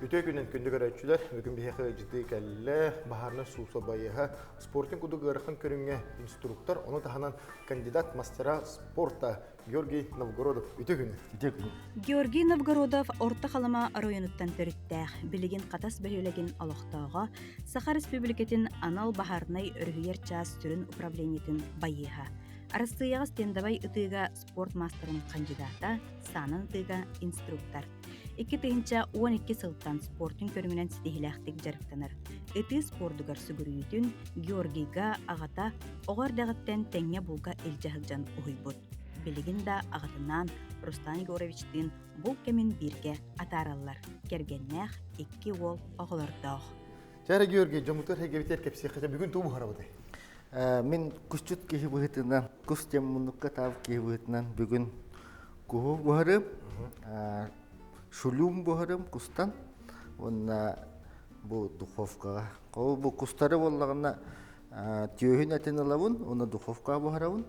Үтө күнен күндү көрөчүлөр, бүгүн бихе жыты кэлле, бахарны суусо байыга, спортын куду гырхан көрүнгө инструктор, оны таханан кандидат мастера спорта Георгий Новгородов. Үтө күнү. Георгий Новгородов орта халама районуттан төрүттәх, билигин катас белелеген алохтаага, Саха Республикатын Анал бахарнай өргүйер час түрін управлениятын байыга. Арыстыягас тендабай ытыга спорт мастерын кандидата, санын ытыга инструктор. 2-12 сылттан спортын көрүңүнен ситихилэхтик жарыктанар. Ыты спордугар сүгүрүүтүн Георгийга агата оғар дагаттен теңе булга элжахыгжан уйбут. Билигин да агатынан Рустам Егоровичтин бул кемин бирге атараллар. Кергеннэх 2 ол оголордоох. Чара Георгий, жомутор хегебитер кепсихата бүгүн туу харабыды. Мен күчүт кихи быһытынан, кус теммунукка таап кихи быһытынан бүгүн куху быһырым, шулюм быһырым кустан, онна бу духовкага. Бу кустары боллагына түйөһүн этин алабын, оны духовкага быһырабын,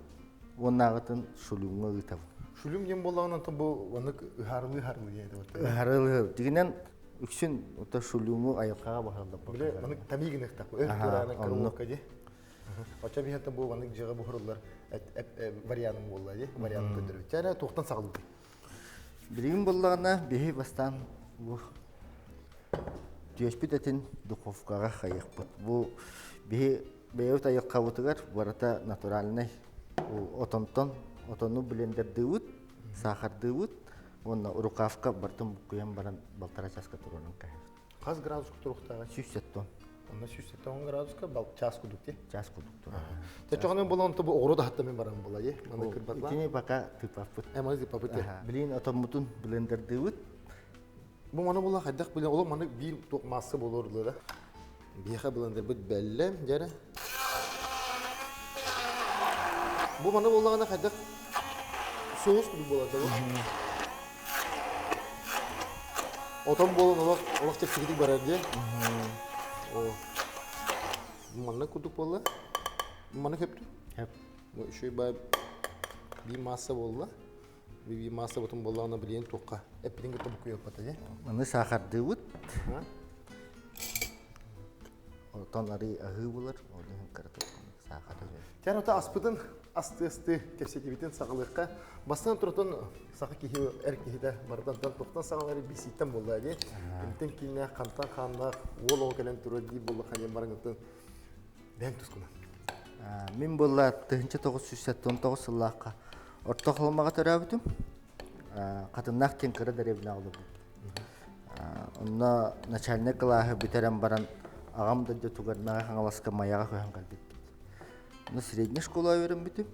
оннагытын шулюмга гытабын. Шулюм ем боллагынан бу оны харлы дейди вот. Харлы дигинен үксүн ота шулюму айылкага быһырылып. Биле, аны тамигин ыктак, өртүраны кырылыкка ди. Оча бихата бу аны жыга бухырылар вариантын болла ди, вариант көтөрүп. Чара токтан сагылды. Билигин боллагына бихи бастан бу түйөспүт этин духовкага хайыкпыт. Бу бихи бейот айыкка бутыгар барата натуральный отону блендердыбыт, сахардыбыт, онна рукавка бартын букуян баран балтара часка турунун кайы. Каз градуска туруктага? 100 тонн. Онна 110 градуска час кудук те? Час кудук тура. Чачоғанын болуын тұбы оғыру да хатта мен барам бола, е? Маны кірбатла? Итini пока тыпаппыт. Маны тыпаппыт, е? Билин отомутун блендердыбыт. Бұл маны бола қайдақ білен, олы маны бір тоқ масы болуырлы да. Бейха блендербыт бәлі, жәрі. Бұл маны болағына қайдақ соғыз күді болады, бұл. Отам болуын олақ чек секетік барар, де? Маны күдік болла? Маны көпту? Хеп. Шөй бай bir masa болла. Bir masa бутун боллағына білейін тоққа. Әппілінгі тұбық көйіп бата, де? Маны сахардыбыт. Отон ары ағы болар. Олығын қыртып сахарды. Тәр ота аспыдың асты-асты кәпсетебетін сағылыққа. Бастан тұратын сақы кейі әр кейді бардан тоқтан сағылары беситтен болла, де? Әмтен кейіне қантан қаннақ, ол кәлем тұры дей болы қанен барыңыздың бәң тұсқына. Мен болла 1979 сыллаққа орта қылмаға төрәбітім. Қатыннақ тен кірі дәребіне алды бұл. Онна начальник қылағы бітерен баран ағам да тұғарнаға қаңаласқа маяға қойған қалбет. Оны средний школа өрім бітім.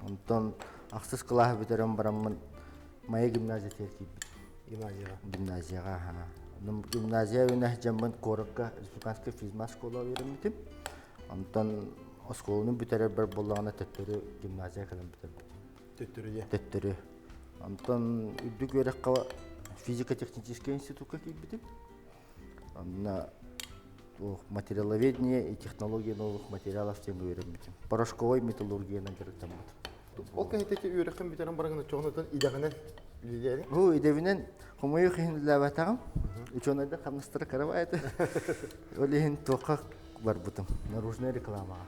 Онтан ақсыз қылағы бітерен баранмын мая гимназия теркей бітім. Гимназияға. Гимназия өне жамын Корыққа республиканский физмас школа өрім бітім. Онтан осколының бүтерер бір болағына төттірі гимназия кілін бітірді. Төттірі, де? Төттірі. Онтан үдді көрек қава физико-технический институтқа кейіп бітім. Онна материаловедение и технология новых материалов темі өрім бітім. Порошковой металлургияны көріктен бітім. Ол кәйттеке үйреккен бітерін барыңына чоғынатын идағынан үлелері? Бұл идевінен құмайы қиын ләбәтағым. Ученайда қамныстыры қарабайды. Олейін тоққа бар бұтым. Наружная рекламаға.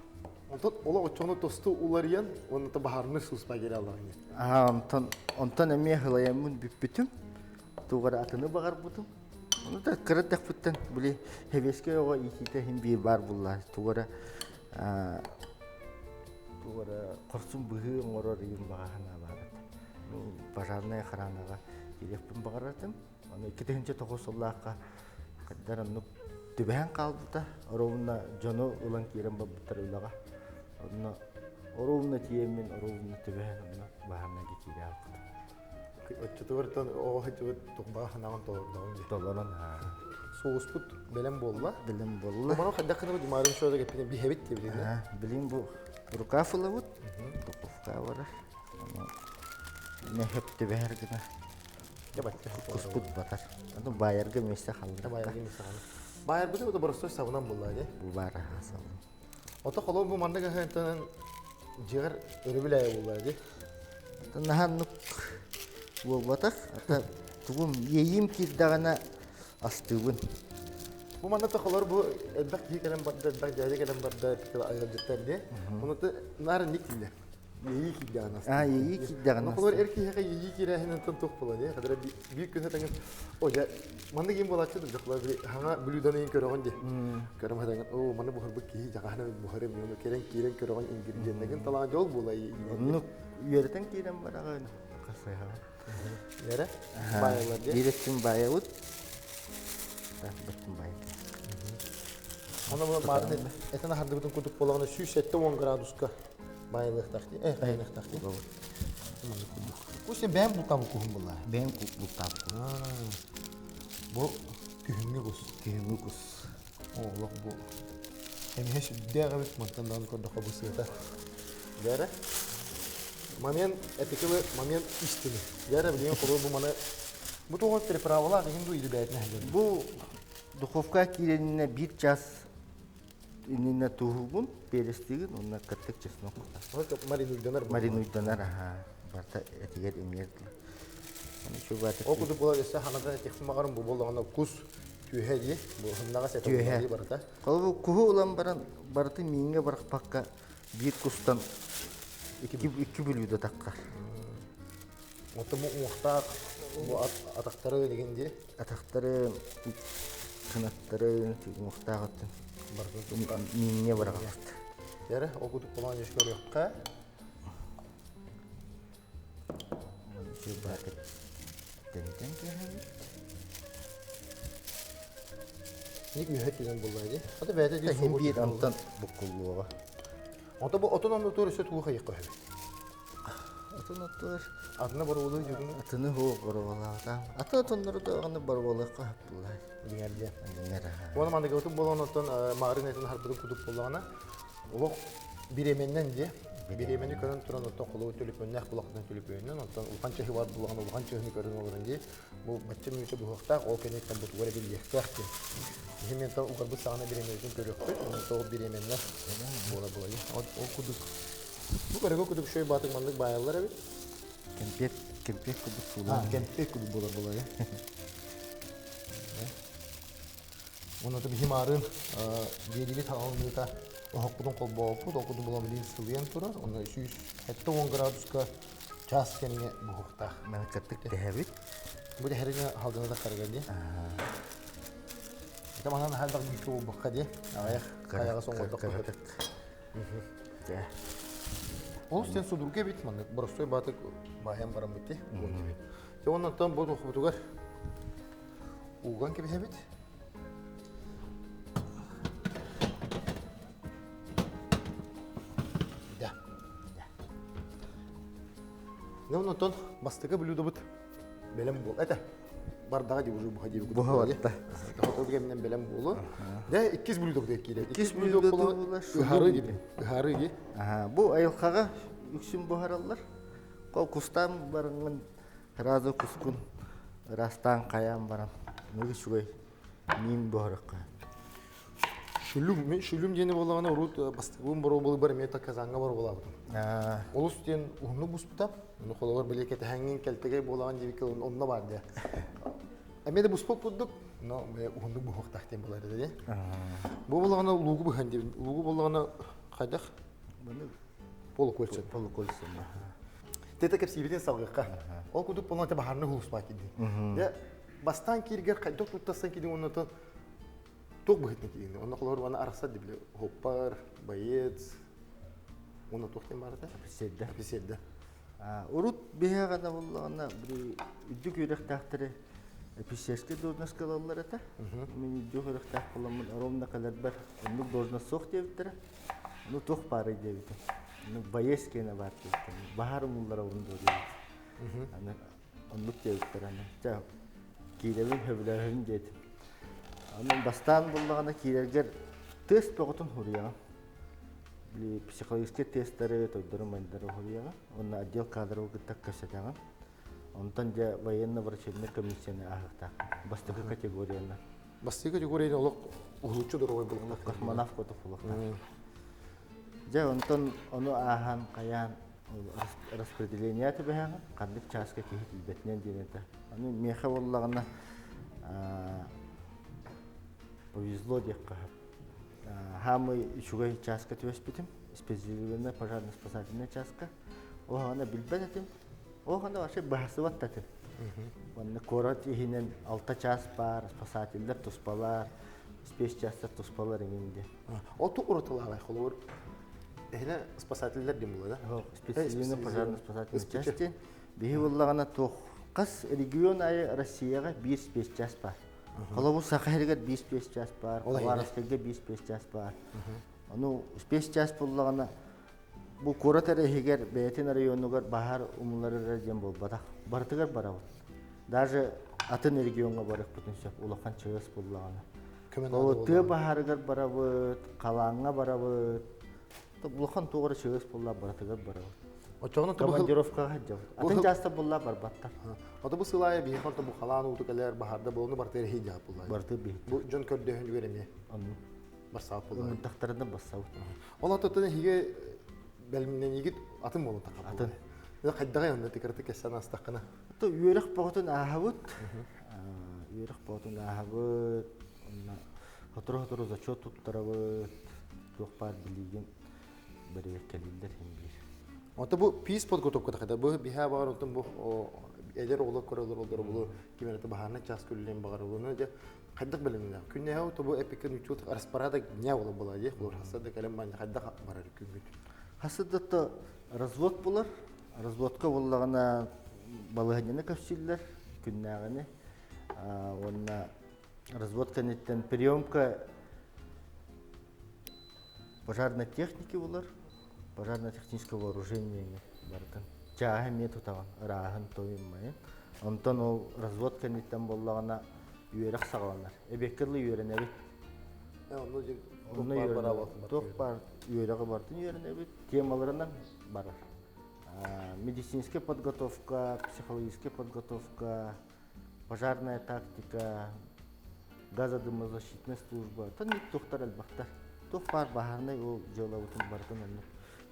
Ола очоны тосты уларыян, оны да бахарны суспа келе алағын. Онтан әме ғылаямын бүппітім. Туғара атыны бағар бұтым. Оны да қырыдақ бұттан. Бұле хевеске оға икеті хем бейір бар бұлла. Туғара қорсын бұғы оңырыр үйін бағағына бағарады. Бажарнай қаранаға келеппін бағаратым. Оны 2-9 оллаққа қаддар анып түбән қалдыда. Оровына жоны ұлан керен бабыттар ұлаға. Оровына тиемен, оровына түбән ұлан бағарна кетері алды. Өтчеті бұрттан оға жөт тұқбаға қанаған толырдауын де. Толырын. Соғыс бұт бәлем болла? Білім болла. Мана қаддақыны бұд имарын шоғда кәппеден бір хәбет де білейін? Білім бұл рукафылы бұд. Тұқыфқа барар. Не хәп түбәр гіна. Құспұт батар. Байырғы месте қалдырыққа. Байыр бұды бұды бұрыстой сабынан болла, де? Бұл бары асалым. Ота қолу бұл маңда қағайтынан жығыр өрі біләйі болла, де? Нахан нұқ бол батақ. Тұғым ейім кердағына астыбын. Bu manada taqalar bu eddak hi kalam barda eddak jayda kalam barda pikir ayar jettar diye. Onu da nar nikille. Yeyi kille anas. Yeyi kille Taqalar erki haqa yeyi kirahinden tan toq bola diye. Kadar büyük köse tangen. O ja manda kim bola çadır taqalar bir hanga buludan in körögon diye. Köröm hadangan o mana bu harbi ki jagahna bu harbi onu keren körögon ingirjen degen talan jol bola. Onu yerden kiren baragan kasaya. Yere bayarlar diye. Direktin bayawut. Batın bayawut. Ona bu mardı etene hardı bütün kutup bolağına şu sette 10 graduska bayılık taktı. Bayılık taktı. Bu işte ben bu tabu kuhum bunlar. Ben bu tabu. Bu kühümlü kus. Kühümlü kus. Allah bu. Hem hiç değerli mantan dan ko doka bu seta. Gere. Mamen etikeli mamen istini. Gere biliyor kolu bu mana bu toğun prepravalar hindu idi bayetne. Bu dуховка киренine bir час инина тухугун перестигин онна каттык чесно. Вот маринуйданар. Маринуйданар аха. Барта этигер эмерди. Аны şu batı. O kudu bola ise hanada teksin mağarım bu bolağına kus tühe diye. Bu hınnağa seta diye barata. Kol bu kuhu olan baran bartı minge barak pakka bir kustan iki bölüde takkar. Otu bu muhtar bu atakları degen diye. Atakları kınatları muhtar attın. Minge barak attı. Yere o kudu bolan yaşıyor yok. Şu batı. Deninden gelen. Ник mühet diyen bolaydı. Hadi vede diye Hem bir antan bu kulluğa. Otu bu otun onu doğru söt uğra yıkıyor. Atın atır. Adına var olduğu yürüme. Atını ho barwalada. Atı atanları da anı barwala kaptılar. Dinlerdi. Nere. Bu zamanda götü bolan otun mağarın etin harpıdı kudup bolağına. Ulu bir emenden diye. Bir emeni körün turan otun kulu tülüp önüne kulaktan tülüp önüne. Otun ulkan çehi var bolağına ulkan çehini körün olurun diye. Bu bacı müyüse bu hafta o kenekten bu tuvara bir yektak diye. Hemen ta ugar bu sahne bir emenin körüktü. Onu ta bir emenden bola bolayı. O kuduk. Bu kadar kuduk şöyle batık mandık bayarlar abi. Kempek kudu sulan. Kempek kuduk bola bolayı. Onu da bir himarın verili tamamlığı da o hakkudun kol boğupu da okudu bulabilir sıvıyan turar. Onu 200 hatta 10 graduska ças kendine bu hukta. Ben kattık dehabit. Bu da her gün haldığında da kargar diye. İşte bana her dakika bir çoğu bakka diye. Kayağa son orta koyuyor. Onu sen sudurga bitmedi. Burası batık bayan baran bitti. İşte ondan tam bu hukutugar. Uğan gibi hebit. Ne ondan ton bastıka blue dobut. Belem bol. Ete. Bardağa diye bu hadi bu. Bu havatta. O gemden belem bolu. De ikiz blue dobut ekile. İkiz blue dobut. Harı gibi. Harı gibi. Aha, bu ayılkağa yüksün buharallar. Kol kustan barangın razı kuskun. Rastan kayan baran. Nuri şugay. Mim buharakka. Şülüm diyeni bolağına urut bastıkın boro bolu bar meta kazanga bor bola. Olus diyen unu busputap. Onu kolalar bilekete hangin keltege bolağın gibi kılın onunla var diye. Emede buspok bulduk. No, unu bu hok tahten bolar dedi. Bu bolağına lugu bu handi. Lugu bolağına kaydak. Polo koysun. Polo koysun. Teta kepsi biten salgıqa. O kudup bolağına tabi harını hulusmak idi. Ya bastan kirger kaydak tuttasan kidi onu da Tok bu hitne kiyini. Onda kolor bana arasa dibile hoppar, bayet. Onda tok tem barada. Pisede. Pisede. Urut bihe gana bollağına bir üddük yürek tahtırı piseske doznas kalallar ata. Min üddük yürek taht kalamın aromda kadar bar. Onu doznas sok diye bitir. Onu tok pare diye bitir. Onu bayes kene var diye bitir. Bahar mullara onu diye. Onu diye bitir. Çağ. Kiremin hevlerin diye. Onun bastan bollağına kirerger test boğutun hurya. Psikolojik testleri toydurun mandara hurya. Onun adil kadro gittak kaşatagan. Ondan ja военно врачебная комиссияны ахта. Бастыкы категорияны. Бастыкы категорияны олық улучу дұрой болғанда. Космонавт көтіп болықта. Ja ondan onu ahan kayan распределение табыған. Қандық часка кехет илбетінен денеті. Onu mehe bollağına повезло деп кахап. Хамы шугай часка төспетим, специализированная пожарно-спасательная часка. Охана билбетим. Охана вообще бахсыват татим. Онна корот ихинен 6 час бар, спасательдер туспалар, спецчастар туспалар именде. Оту уроталар холор. Эхне спасательлер дем була, да? Специализированная пожарно-спасательная части. Бихи буллагана кас регион ай Россияга 5 спецчас бар. Холову Сахаригат 5 спецчас бар, Хабаровскага 5 спецчас бар. Ну спецчас буллагана бу коротары хигер Бетин районугар бахар умулары дем болбада. Бартыгар барабыт. Даже атын регионга барып бүтүнсөп улахан чыгыс буллагана. Олты бахарыгар барабыт, калаңга барабыт. Булахан тоғыры чыгыс булла бартыгар барабыт. Очоғын командировкага жабыт. Атын жаста булла барбаттар. Ото бу сылай бихи бу халан утукалар бахарда болуну бартыр хижап булла. Барты бихи. Бу жон көрдөһүн береме. Барсап булла. Onun taxtarında bassavut. Ола тотын хиге белминен йигит атын болу такап. Атын. Я кайдага янда тикерти кессан астакына. То үйрек боготун ахабыт. Үйрек боготун ахабыт. Онна хатыр зачет туттарабыт. Тоқпар билеген бір келилдер хембир. Ото бу пис подготовка такада бу биха бар отун бу элер оло көрөлөр олдор бу кимерте бахарна час күллен багар болуну же кайдак белемин. Күнне хау то бу эпикен учут распарада не боло була же. Булар хасада калем ман кайдак барар күнгүт. Хасыдатта развод булар. Разводка буллагана балыгыны капсиллер күннәгәне. Онна разводка неттен приемка пожарной техники булар. Пожарно-техническое вооружение баркан. Чаһа метутаган раһын тоймай. Онтон ол разводка неттен буллагана үйрек сагаланар. Эбеккерле үйренеби. Онны бар үйреге бартын үйренеби. Темаларынан барар. Медицинская подготовка, психологическая подготовка, пожарная тактика, газодымозащитная служба. Это не тухтар албахтар. Тухпар бахарный ол жолавутын бартын анны.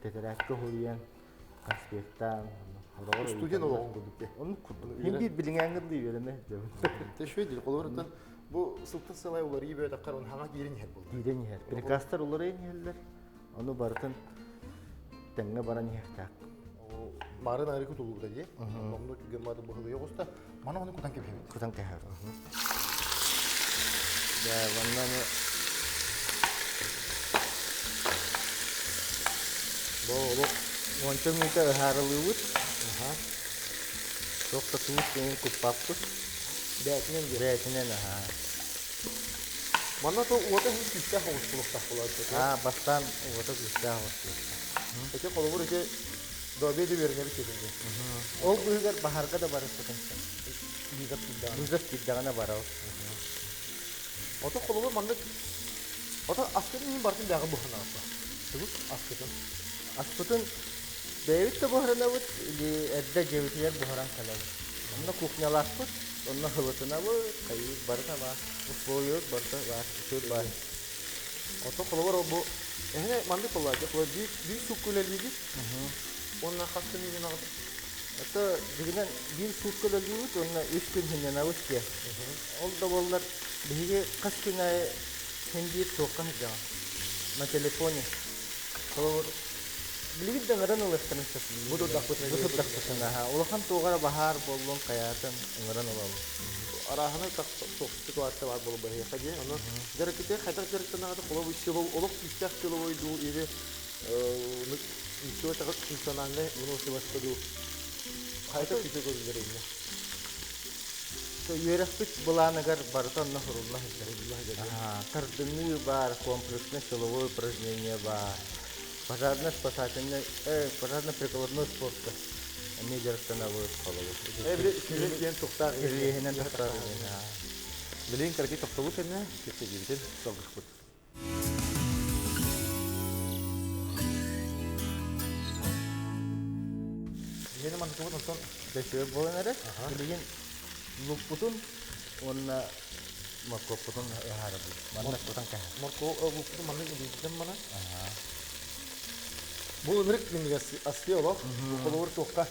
Тетерәккә хуриян, конспекттан. Студент олоғын күдікке. Оны күдік. Хинди білінгәңгірді үйрене. Тешвей дейді, қолуырыттан бұл сылтын сылай олар ебе өтаққар оны хаңа кейрен ехер болды. Кейрен ехер. Прикастар олар ехерлер. Оны бартын тәңге баран ехтақ. Марын арыку тулу да же. Онда гермады бахылы yoqsta. Мана оны кутан кепем. Кутан кехер. Да, ваннан Бо, ончон мика харылыбыт. Токта туус кенен куппаппыт. Бәтинен, Мана то ота хин кистә хавышлыкта булады. Бастан ота кистә хавышлыкта. Эке коловыр эке добе де бернер кеденде. Ол бүгер бахарга да барып кеткен. Бизап киддагана барау. Ота коловыр манда ота аскерин мин бартын дагы бухана апа. Түгү аскерин. Аспытын Дэвид та бухарана вот или эдда жевитер бухаран калай. Онна кухняласпыт, онна хылытына бу кайы барта ба. Успоёт барта ба, сөт ба. Ота коловыр бу эне манды полады. Бу би сукулелиди. Онна хастын мин агы. Это дигенен бир суткалалыйт, онна 3 күн хинен авышке. Ол да боллар биге кас күнай хинди токка жа. На телефоне. Коловыр Билигидden ngaran ulaştırmışsın. Budur dakpıtın. Улахан тоғара бахар боллон каятын ngaran olalım. Араханы так ситуация бар болу бахия хади. Аны жаракете хатар жарактан ады коло ичке бол олок истах килой ду иде ничего так функциональный муну севастаду. Хайта ките көзлөрүнө. То юрактык буланагар бартан нахруллах дәрилlah. Тардыны бар, комплексный силовое упражнение бар. Пожарно-спасательный, пожарно-прикладной спорт. Они жарактанавы колобу. Билен туктар. Билен туктар. Билен карки токтолу кенне, кете билен согык бут. Yeni mantıklı olsun. Beşe bolanara. Bilgin luputun ona makoputun harabu. Manna putan kah. Luputun manna gidin mana? Bu ümrik min asli olaq. Bu kolor toqqa.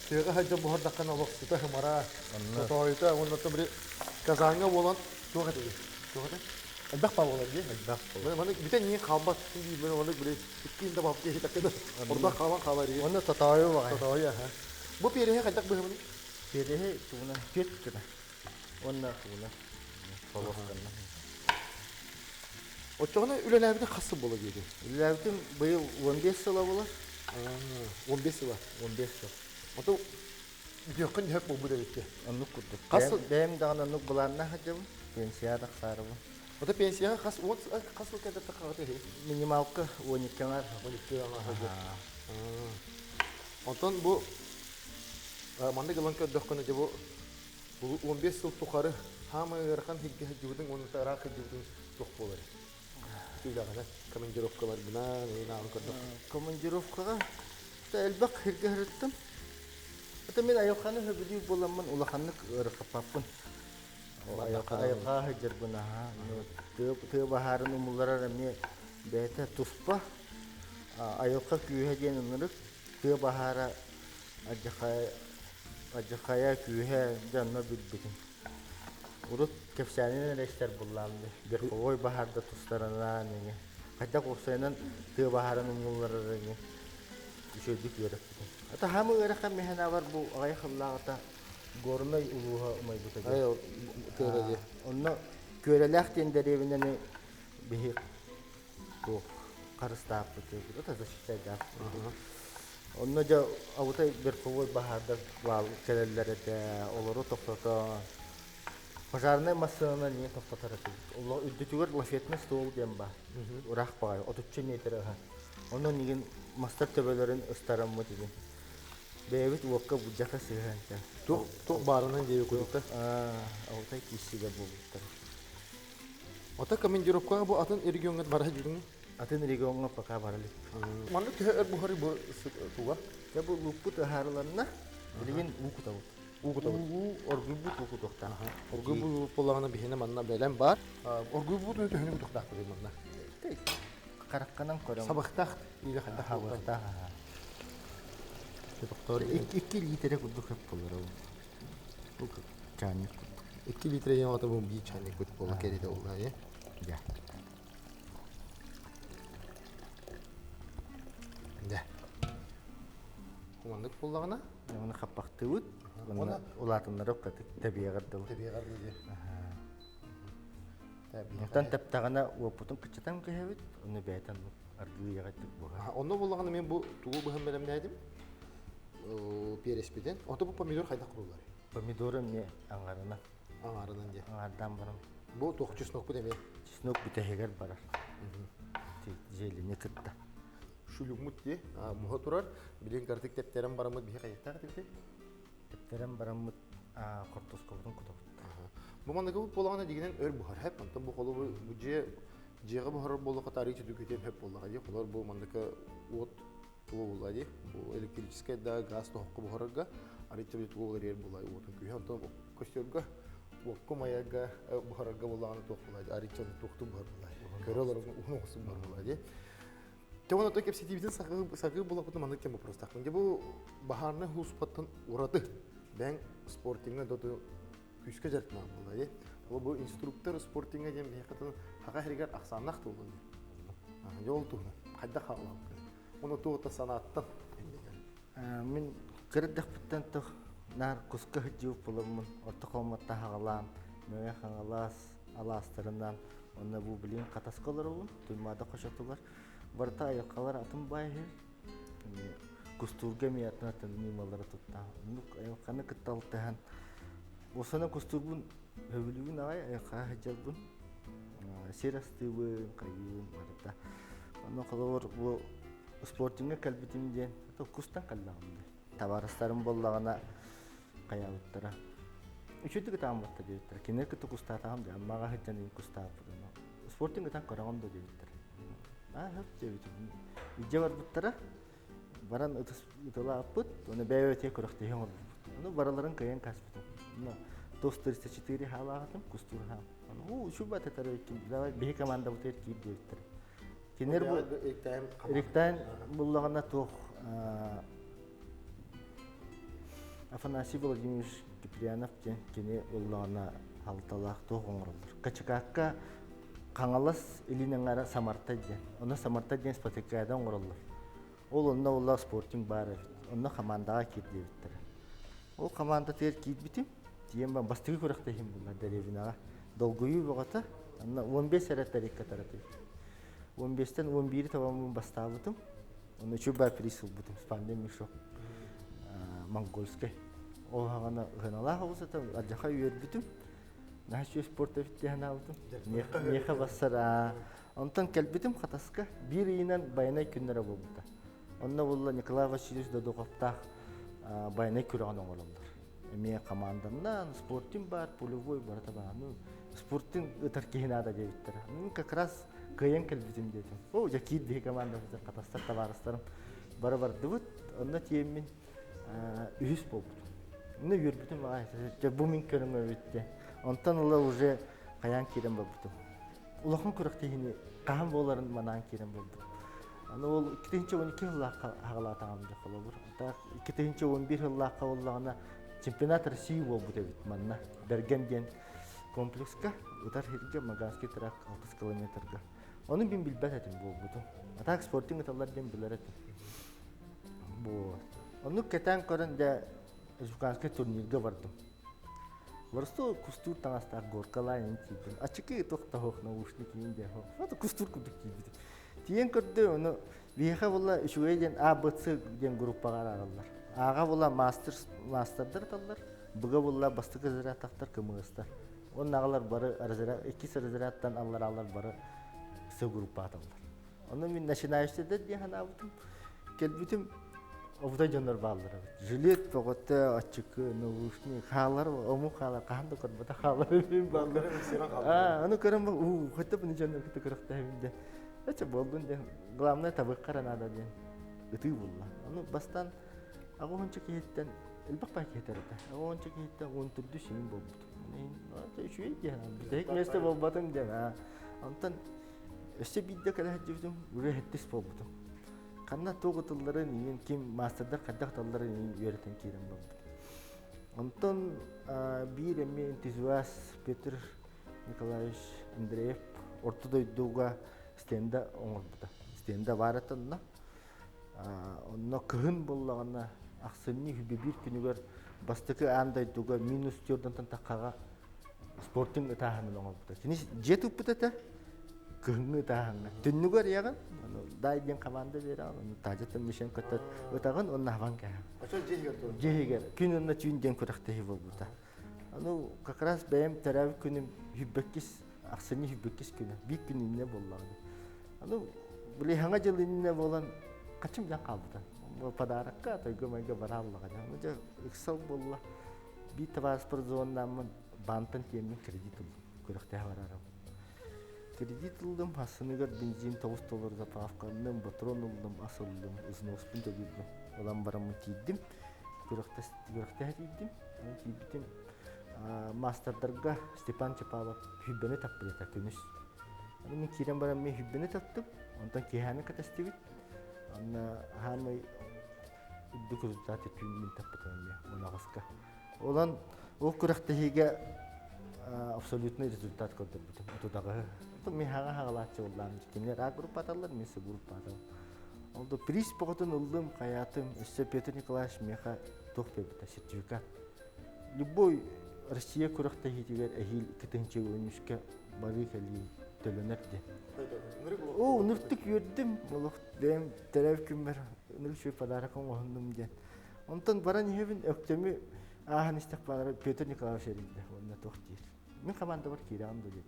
Tega hajja bu har dakkan olaq sita hamara. Toyta onu da bir kazanga bolan toqqa dedi. Toqqa. Элбэх ба болар ди. Элбэх болар. Маны бүтэн не калбат ди мен оны бире иккинде бап ди такда. Орда калан калар ди. Оны татайы багай. Татая ха. Бу пере кайдак быгымны. Переhe туна төт кына. Онна туна. Полосканна. Очогына үлеләрдә хасы була диде. Ләвтем быел 15 сыла була. 15 ва. 15 сыл. Ото якын хәп бу бүләккә. Анны курдык. Касы- Бәм дагана нук буларна хаҗым. Пенсияда сары бу. Ото пенсия хас вот хасы кәдә тақаты. Минималка 12 кенар. 12 аңа хаҗы. Онтон бу манда геланка дөхкәне дә бу 15 сыл тухары һәм ярхан хиггә җудың оны тарах җудың тух булыр. Тиләгәдә командировкалар белән ина алкырдык. Командировкага тәлбәк хиргәһрәттем. Ата мен аяканы хөбүди буламман улаханны ыркаппын. Аяка хаҗыр буна. Тө бахарын умуллара ме бәтә туспа. Аяка күйе геннәр тө бахара аҗакая күйе жанна битбитин. Урут кепсәнен рәштәр булламды. Бер ой бахарда тустарына неге. Кайда курсайнан тө бахарын умуллара неге. Ишөдүк ярак. Ата хамы яракка механа бар бу агай хыллагата горнай улуга умай бутага. Ай төгәде. Онно көреләхтен дәревенне бихи бу карыстап бутыгы. Ата защита. Онно жа аутай бер ковой бахарда вал келелләрдә олору токтото. Пожарная машина не токтотар. Улы үдүтүгөр лафетне стол демба. Урак бай 30 метр. Онно неген мастер төбөлөрүн ыстараммы деген. Бэвит уокка буджака сыганта. Тук барынан дебе куйдукта. Аутай кисиге булуптар. Ата командировкага бу атын регионга бара жүрүң. Атын регионга пока баралы. Манда төр бухары бу туга. Я бу лупут харларна билген укута. Укута. Оргубут укутокта. Оргу бу полагана бихене манна белем бар. Оргу бу төһөнү тукта кылды манна. Каракканан көрөм. Сабахтах иде хадда Хабарта. доктор 2 литр кудук хеп болор. Бу чаник. 2 литр яна ата бу би чайник кут бола кереде улда я. Я. Да. Командык полагана Оны хаппактыбыт. Оны улатыннары катык табиягырдыл. табигар диде. Тан таптагана опутун кычатан кебит. Оны бәйтан ардыгы ягаттык бу. Онно полагана мен бу тугу быһым белем дәдим. Переспиден. Ото бу помидор кайда курулар. Помидоры мне аңарына. Аңарынан де. Аңардан барам. Бу 900 нокпу деме. Чеснок битегер барар. Зелени кытта. Шулумут де. Муха турар. Билен картык тептерен барамыт бихе кайта кытты. Тептерен барам кортоскоптун кутуп. Бу мандагы бу полагана дигенен өр бухар хеп. Антон бу колу бу жега бухар болуга тарихи дүкетен хеп болгага де. Колор бу мандагы от тугу булади. Бу электрическая да газ тохку бухарга. Аричи тугу булар ер булай. Отун күйе антон костёрга Уокку маяга бухарга булагана тох булади. Аричи тохту бухар булади. Көрөлөр унугусу бар булади. Тевона то кепси тибитин сагы булагы мандык тем вопрос такын. Де бу бахарны хуспаттан урады. Бен спортинга доту күскө жартына булади. Бу инструктор спортинга дем бекатын хага хергер аксанак тулды. Жол тугна. Кайда калам. Уну тугта санаттан. Мен кырдык биттен то нар куска хҗип буламын. Ортокоматта хагалам. Мөе хагалас аластырынан онна бу билен катаскалар болун. Туймада кошотулар. Барта аякалар атын байы. Кустурга миятна тәнмималары тутта. Ну аяканы кытталтан. Осана кустурбун хөвүлүгүн ай аяка хҗалбун. Серастыбы кайын барта. Аны калар бу спортинга калбитим ден. То кустан каллагым. Табарыстарым боллагана каябыттара. Үчүтүгө тааматта дейттер. Кинерке то кустатам да мага хҗанын кустапты. Спортинга тан карагам да дейттер. Хеп дейттер. Ижевар буттара баран ытыла апыт, оны бәйөте көрөктө һәм. Аны бараларын кайын каспыты. Мына 934 халаатым кустурхам. Аны ушу бата тарайкин. Давай бе команда бутер кип дейттер. Кинер бу Эриктан буллагана тох Афанасий Владимирович Киприянов кене уллана халталах тох оңролдур. Качакакка Қаңалас илинеңара самарта ден. Оны самарта ден спотекадан ораллар. Ол онна олла спортинг бары. Онна командаға кирди биттер. Ол команда тер кийт битим. Тием ба бастыгы көрөктө хим булла деревинага. Долгую богата. Анна 15 реттарикка тараты. 15-тен 11 табамын бастабытым. Оны чуба присыл бутым. Спандем мишо. Монгольский. Ол хагана гынала хавсата аджаха үйөрбүтүм. Нашу спорта биттен алдым. Меха басара. Онтан келбитим хатаска бир ийинен байнай күннөрө болбута. Онна болла Николай Васильевич Додоковтах байнай күрөгөн оңололдор. Эме командамдан спортин бар, полевой бар табану. Спортин ытар кийинада дебиттер. Мен как раз кыйын келбитим дедим. О, жакид бе командабызда катастар табарыстарым. Бар дыбыт, онна тиемин үз болбут. Мына үрбүтүм ай, бу мен көрөмө битти. Онтан ула уже каян кирен болбутум. Улахан көрөктөгүнү кам боларын манан кирен болду. Аны ол 2-12 жыллакка хагалатагам деп болобур. Так 2-11 жыллакка боллагана чемпионат России болбут эбит манна. Берген ден комплекска утар хирге Маганский трак 60 километрга. Оны мен билбет этим болбутум. Так спортинг талар ден билер этим. Бу. Оны кетен көрөн де Республиканский турнирге бардым. Варсто кустур таңастар горкалайын типин. Ачыки токта хок наушник инде хок. Вот кустур кудук типин. Тиен көрдө оны виха була үшүгеден АБЦ ден группага аралар. Ага була мастердер таллар. Буга була бастык разрядтар кымыстар. Он агалар бары разряд 2 разрядтан алар бары С группа таллар. Оны мен начинающийде дегана бутум. Келбитим овда жандар баллар. Жилет тоготта ачыкы наушник халар, ому халар кандай көрбөтө халар баллар. Аны көрөм бу хотто бу жандар кете көрөктө эмде. Эче болдун ден. Главное табык каранада ден. Гыты булла. Аны бастан агончу кеттен элбак кетерде. Агончу кеттен 14 шин болбут. Мен ата үшүй ден. Дек месте болбатын ден. Антан эсе бидде кале хажыбым, уре хеттис болбутум. Канна тогутулларын иен ким мастердар кадакталларын иен үйрөтөн кирен болду. Антон бир эми энтузиаст Петр Николаевич Андреев ортодойдуга стенда оңорбута. Стенда баратынна. Онно кыгын боллагана аксынны бир күнүгөр бастыкы андайдуга минус 4-тан таккага спортинг этаһын оңорбута. Кини жетип бутата кыгын этаһын. Түнүгөр яган дайден команда бере аны тажатын мишен көтөт өтөгөн онна хаванга. Ачо жегер. Жегер күнүнө чүйнден көрөктөй болбута. Аны как раз бем тарав күнүм хүббекис аксыны хүббекис күнү бик күнүнө боллаган. Аны биле ханга жылыны болан качым жан калды. Бу подаракка тойго майга бараллага. Аны жа иксал болла. Би транспорт зонамын бантын темин кредит көрөктөй барарам. Кредит алdım, hasыныгар бензин $9 заправканым, патрон алdım, асылдым, ызнооспун төлөдүм. Одан барамын тийдим. Көрөктө тийдим. Тийдим. Мастердарга Степан Чапалов хүббени таппыта күнүс. Мен кирен барам мен хүббени таптым. Онтан кеханы катастыбыт. Аны хамы үдүк результаты күнүн таппытам мен онагаска. Олан ол көрөктөйгө абсолютный результат көрдүм. Отудагы мен хагалаачы болдум. Кимдер А группа аталар, мен С группа атал. Олду приз поготун алдым, каятым, эссе Петр Николаевич меха тохпебита сертификат. Любой Россия көрөктө хитигер эхил 2-нче өнүшкө бары кели төлөнөтү. О, нуртук үрдүм, молох дем тарап күмбер, нурчу подарок оңдум ден. Онтон баран хевин өктөмү ахан истакбар Петр Николаевич эринде, онда тохтир. Мен команда бар кирам деді.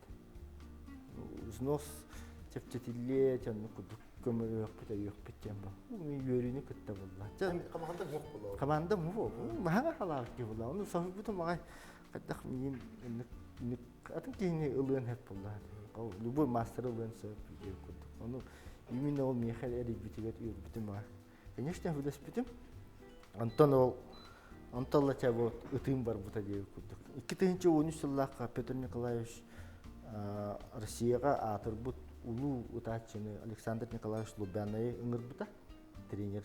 Узнос чепчетилле, чанны кудук көмөр өкпүтө өкпүттен ба. Мен үйрөнү кытта болла. Команда жоқ болла. Команда му? Мага халак ки болла. Оны сахибуту мага кадак мен атын кейни ылын хеп болла. Любой мастер ылын сөп кудук. Оны именно ол мехал эри битигет үйрөтүм мага. Конечно, выдаспитим. Анталла чабот ытым бар бута деп кудук. 2013 жыллакка Петр Николаевич Россияга атырбут улуу утачыны Александр Николаевич Лубянай ыңырбыта тренер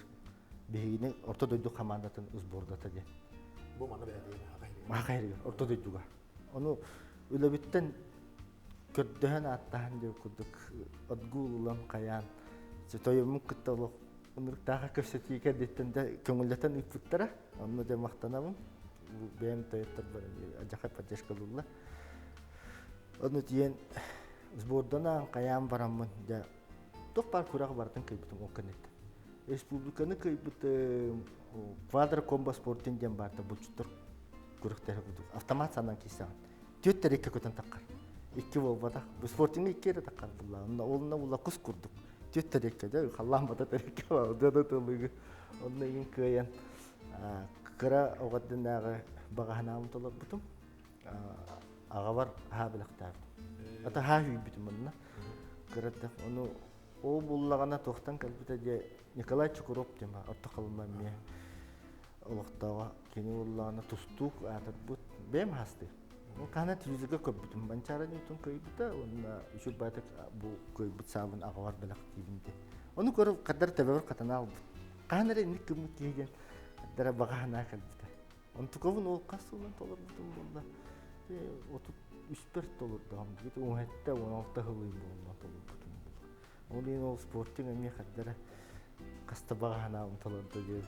бегине ортодойдук командатын сбордата де. Бу мана бәдәне Махайры ортодойдуга. Ону өлөбүттен көрдөһөн аттаһан деп курдук отгуулан каян тойомун кытталык унуктаага көпсөтийке диттенде көңүллөтөн ыппыттара онну де мактанабым бэм тоеттер ажака поддержка булла ону тиен сбордана каян бараммын да тох бар курак бардын кыйбытым окенет республиканы кыйбыты квадро комбо спортин дем барда бучуттур курактары буду автомат санан кийсаң төттер эки көтөн таккар икки болбада бу спортинге иккере таккар булла олуна булла кус курдук төттер эки да халламбада тереке да тылыгы онна ин кыян кыра огадынагы баганаам толор бутум ага бар ха билактар ата ха хүй битим онна кырата ону о буллагана тохтан калбита же Николай Чукуров дема орто калма ме олоктава кени буллагана тустук атырбут бем хасты кана тюзга көбүтүм банчара нютун көйбүтө онна үшүр байтак бу көйбүт сабын агавар белак тийбинде ону көрүп кадар тебер катана албыт канаре никим кийген дара багана калбыта онтуковун ол касылын толор бутун булда отут үспер толор дам гит оңетте 16 хылы болма толор бутун олин ол спорттың эме кадара каста багана толор деп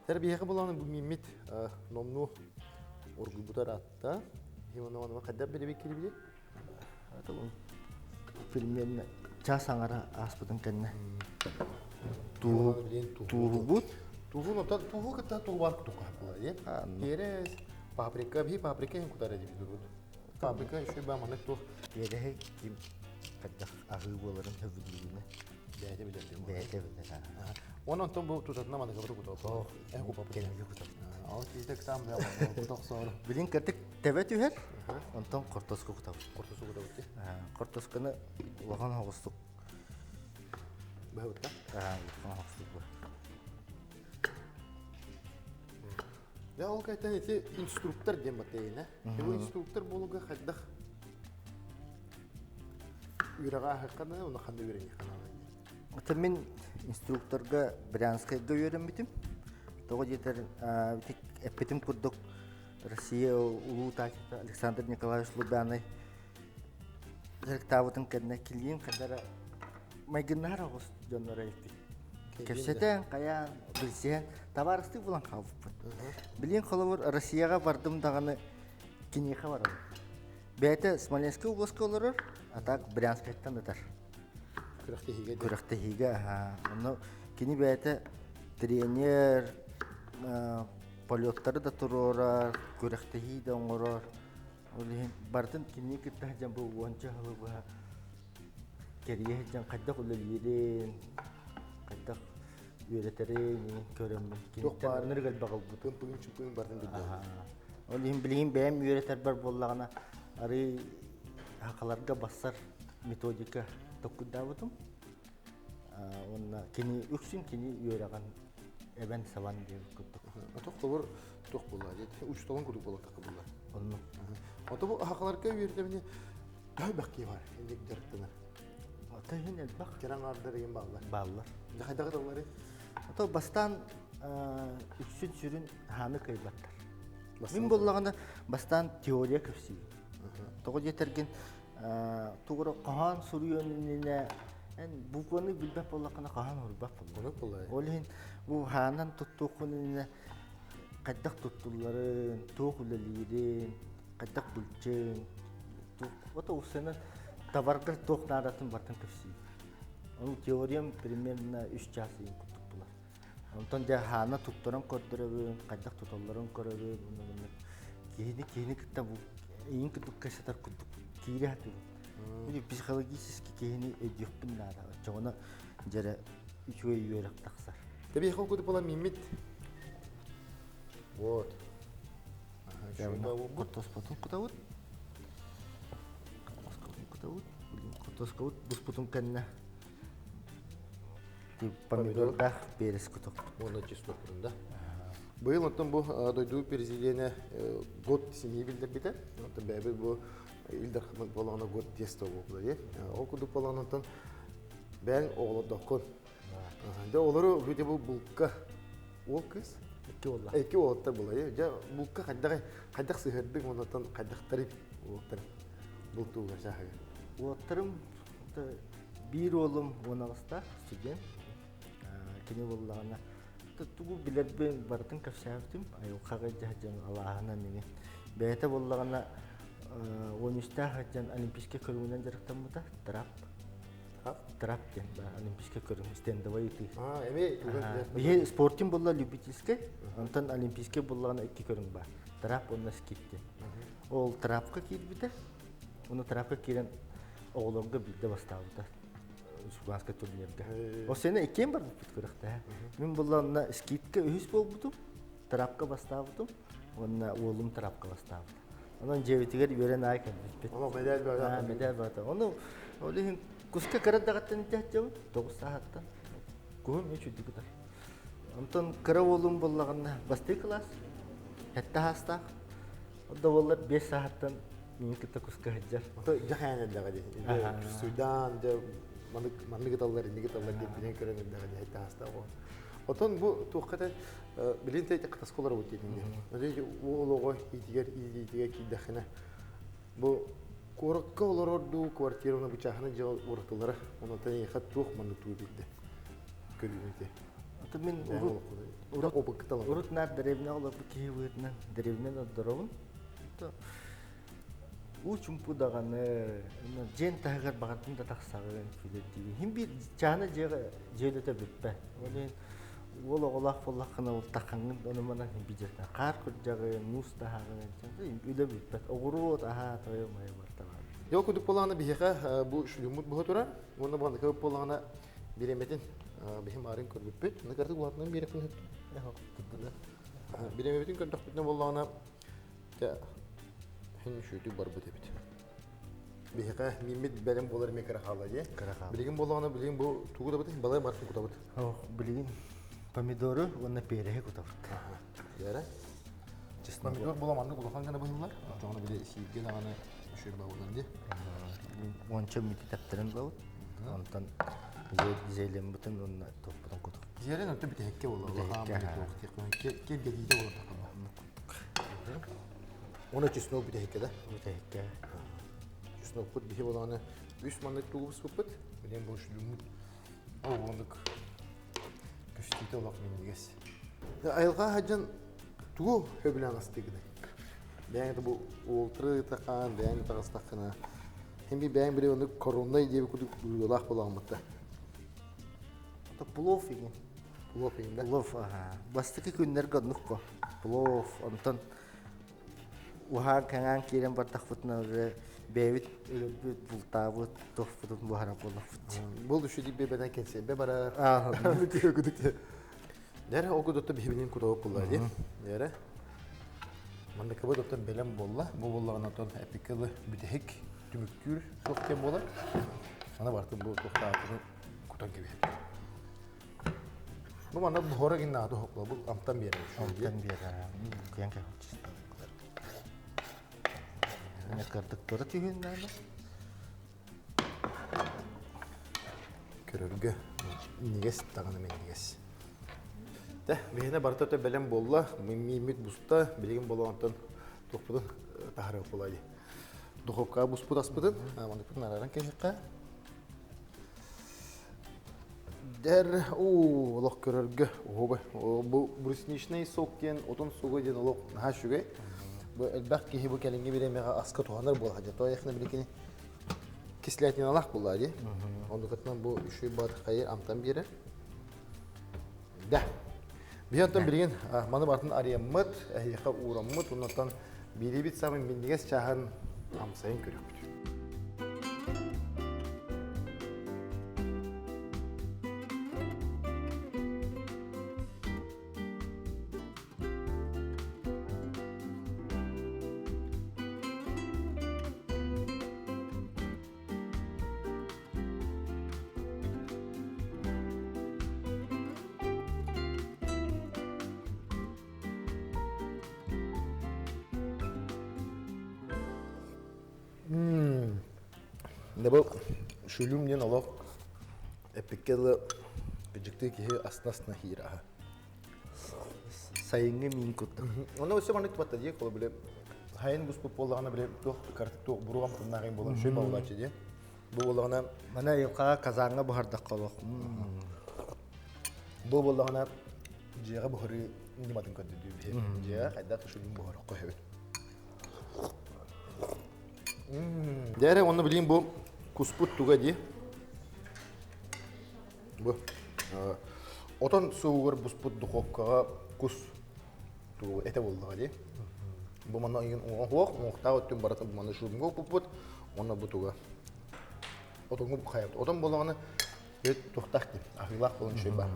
Тәрбиеге булган бу мимит номну ургубутар атта. Химонова кадап беребек кирби. аталын примерно час аңара аспытын кенне туубут Тугу нота тугу ката тугар тука була, е? Терес паприка би паприка ин кутара диби дурут. Паприка еще ба мана тух ереhe ким кадах агы боларын хөвүлүгүнө бәйте бидер. бэте бэте Онон тон бу тутатна мана габру кута. Э ку паприка. Ал кийдек сам я кутак сор. билин катык тебет үһер онтон кортоско кутабы Кортусу кута бутти. кортосконы улаган хогустук Бәутка. улаган хогустук Я ол кайтан эти инструктор дем батейна. Бу инструктор болуга хаддах. Үрага хаккана, уна ханды үрени ханала. ата мен инструкторга Брянскайга үйренбитим. Того жетер битик эппетим курдук Россия улуу таачыта Александр Николаевич Лубяный. Зерктабытын кенне килген кадара майгынар огус жоннора эппит. Кепсетен каян билсен товарыстык булан калбыппын. Билин холовор Россияга бардым даганы кинеха барам. Бәйте Смоленский областка олорор, а так Брянскайттан өтөр. Күрәхте хиге, оны кини бәйте тренер, полеттары да турорар, күрәхте хиде оңорор. Олин бардын кини китта жан бу вонча хылыба. Керие жан кайдак улелерин, кайдак үйрәтерин, көрөммүн. Киниттен ныргал багыл бутун. Пын чупын бардын диби. Олин билин бәм үйрәтер бар боллагана ары хакаларга басар методика токудабытым. Онна кини үксүн кини үйрәгән эбен сабан дип көттүк. Аток толор ток була. Уч толон курдук була такы була. Онну Ото бу хакаларга үйрәтемне дай бакки бар. Эндек дәрттенер. ата хенел бак Кераң арды деген балдар. баллар. Кайдагы доллары? Ата бастан үксүн сүрүн ханы кыйбаттар. Мин боллаганда бастан теория көпсүй. Того жетерген тугра кахан сурuyönüne bu konu bilbep olakana kahan urбап Оны булай. Олин бу ханан туттукунуна кайдак туттуларын, тоокулелерин, кайдак бүлчен. Ото усена товарга тоокнаратын бартын көпсүй. Onu teoriyam примерно 3 час ин куттук булар. Онтон жа хана туттуран көрдөрөбүн, кайдак тутолларын көрөбүн, кийини китта бу эйин куттук кашатар куттук кири хату. Бу психологически кийини эдюппин нара. Жона жара үчөй үйрөк таксар. Тебе хо куды була мимит. Вот. Кортос потом кутавут. Кутавут. Кортос кутавут. Бус потом канна. Тип помидорда перес кутук. Оны чисто турында. Быйыл онтон бу дойду президине год семьи билдирбите. Онтон бәбе бу Илдар Хамад баланы год тесто болду, е. Ол куды баланы онтон бәң оглы докон. Да олары бүте бу булка ол кыз Икки болла. эки оттар булай. Я булка кайдак сыгырдың онотон кайдактары оттар бултууга шахага. Уоттарым бир олым 16-та студент. Кини боллагана тугу билербен бартын капсаптым. Аю кага жаҗан Аллаһына мени. Бәйте боллагана 13-та хаҗан олимпийский көрүнөн жарыктамыта трап. Трап ден олимпийский көрүн стендовый ты. Эми Бие спортим болла любительский, антон олимпийский боллагана 2 көрүн бар. Трап онна скипти. Ол трапка кирбите. Уну трапка кирен оголорго билде бастабыта. Республика турнирге. О сене экен бар бит көрөктө. Мен булларна скитке үс болбутум. Трапка бастабытым. Онна олум трапка бастабыт. Анан жебитигер берен айкан бит. Ама медаль бар. Медаль бар. Ону олин куска карадагаттан тяттым 9 саатта. Көм эч үдүгүтөр. Антон кара олум боллаганда басты класс. Хетта хаста. Ода боллар 5 сааттан минкетте куска хаджар. Жахана дагы. Судан да манныгы таллар, инеги таллар деп билен көрөнүп дагы айта хаста го. Отон бу тууката билен тейте катасколар бут дейдинде. Öyle ologo итигер кидахына. Бу коракка олорду квартираны бычахына жыл уртулары. Онотан яхат тух манды туу бидде. Көрүнүтө. Ата мен Урак опыкталар. урут нар деревня олар кийбетнен деревнен оддоробун. Учумпу даганы жен тагыр багатын да таксагын филети. Хим бир жаны жейлете биппе. Олен ол оголак боллакына ол такаңын ону менен бижетна. Кар кыржагы нус тагын чын үлө биппе. Огуру таа тойо май бартага. Yo kuduk polağına bir heka bu şuyumut bu hatura. Onda bana kapı polağına bir emetin bihim arın körbüt. Ne kadar bu hatından bir yakın hep. Bir emetin körbüt ne polağına ya hin şuydu barbu tebit. Bir heka mimit belem bolar mekara halaye. Bilgin polağına bilgin bu tuğu da bitsin balay marfın kutabıt. Oh, bilgin pomidoru ona perehe kutabıt. Yara. Pomidor bulamandı kulağın kana bayıllar. Çoğunu bile siyge dağına şöyle bağlıdan diye. Onça miti taptırın bağlı. Ondan zeylem bütün onunla topludan kutu. Ziyaret öte bir tekke olur. Allah'a emanet Gel gedide olur takımda. Ona çüsnok bir tekke de. Bu tekke. Çüsnok put bir şey olana üst manlık tuğu sıpıt. Bilen boş lumut. Oğlandık. Köştüte olak mendiges. Ayılga hacın tuğu höbülen astıgıdı. Ben de bu ultra takan, ben de takas takana. Hem bir ben bile onu korona diye bir kutu yolak bulanmadı. Bu pulov igen. Pulov yiyeyim de. Pulov aha. Bastıkı günler gadnuk ko. Pulov ondan uha kangan kiren bardak futna ve bevit ölüp bultavı tohfutun bu harap olak fut. Bol düşü diye beden kense be bara. Ah. Bitiyor kudukta. Dere o kudukta birbirinin kutuğu pulla diye. Dere. Manda kabı doktor belem bolla. Bu bolla anatan epikalı bütehik tümüktür. Çok tem bolla. Ana bartın bu tokta atının kutak gibi. Bu mana bu hora ginna adı hokla bu amtan bir yere. Ondan bir yan kay. Ne kardık tora tühün nerede? Körürgü. Niges tağını men niges. De bihine barta belem bolla. Mimit busta bilgin bolla antan tokpudun taharı polayı. Duhokka busput aspudun. Aman put nararan kehekka. Der Allah körürgü. Bu brusnişney sokken otun soğu den olok ha şüge. Bu elbak ki bu kelinge bir mega aska tohanar bol haja. To yakını bilgini kisletini alak bolla diye. Onda katman bu şu bar hayır amtan bir yere. De. Bir yandan bilgin manı bartın arayamıt, yaka uğramıt, ondan biri bit samın bindiges çahan amsayın körük. Ne bu şulumden alak epikeli gıcıktı ki asnasna hira. сайыңы мин кутту. Оны өсіп анық батта дейік, ол біле хайын бұс бұп болағына біле картып тоқ бұруғам тымнағын болан шөй бағылачы де. Бұл болағына Мана юқаға казаңға бұхардақ қолық. бұл болағына жеға бұхыры нематын көнді дүйбе. Жеға қайда тұшылын бұхыры қойып. Дәрі оны білейін бұл куспут туға де. Бұл отон суығыр бұспут дұқоққаға кус туғы әте болдыға де. Бұл мана үйін оған қоқ, оқтағы өттен баратын бұл мана шубынға бұппут, оны бұтуға. Отонғы бұл қайапты. Отон болағына өт тұқтақ деп, ақилақ болын шөй бар.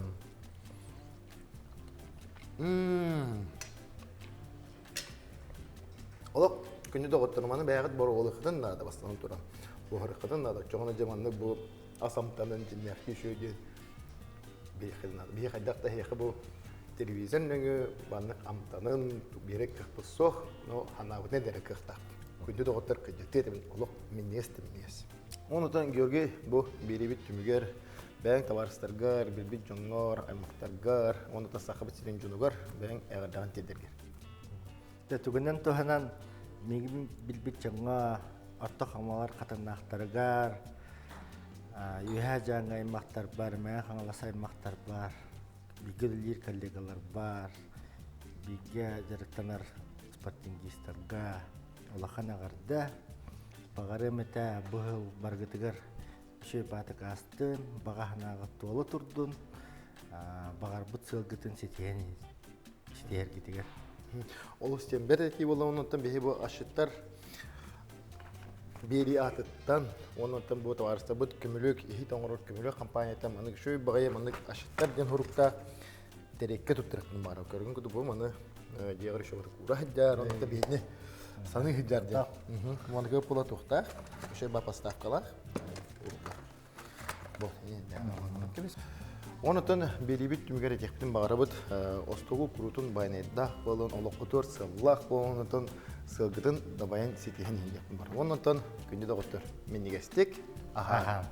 Олық күнді доғыттырманы бәғіт бұры олы қыдын нада бастанып тұран. Бұхыр қыдын нада. Жоғына жаманны бұл асамтанын жиннәқті шөйден бейқыдын нада. Бейқайдақта хейқі бұл телевизор нөңі банық амтанын берек қықпы соқ, но ханауытын дәрі қықтақ. Күнді доғыттыр қыдетті етімін олық міннесті міннес. Онытан Георгий бұл беребет түмігер, бәң таварыстарғар, білбет жоңғар, аймақтарғар, онытан сақыбыт сирен жоңғар, бәң әғырдаған тердергер. Түгінен тұханан мегін білбет жаңға ортақ амалар қатырнақтарғар, үйә жаңа аймақтар бар, мәң қаңылас аймақтар бар, бігілер коллегалар бар, біге жарықтанар спортингистарға, олақан ағарда, бағары мәті бұғыл барғытығыр шөй батық астын, бағағынағы толы тұрдың, бағар бұт сылғытын сетен істер кетігір. Ол істен бәрі әкей бола, онынтан бейі бұл ашыттар бері атыттан, онынтан бұл таварыста бұд көмілік, ехи тоңырыр көмілік компаниятан мұнық шөй бағайы мұнық ашыттар ден ұрықта терекке тұттырықтың бары. Көргін күді бұл мұны деғыр шөғыр құра хыджар, онынта бейіне саны хыджар ден. Мұнығы бұла тұқта, шөй ба поставкалар. Онытын белебет түмігер етектің бағарабыт остуғу күрутын байнайдақ болын, олыққытыр сыллақ болын, онытын сылғытын дабайын сетеген еңдектің бар. Онытын күнде дағыттыр. Мен негестік. Аха.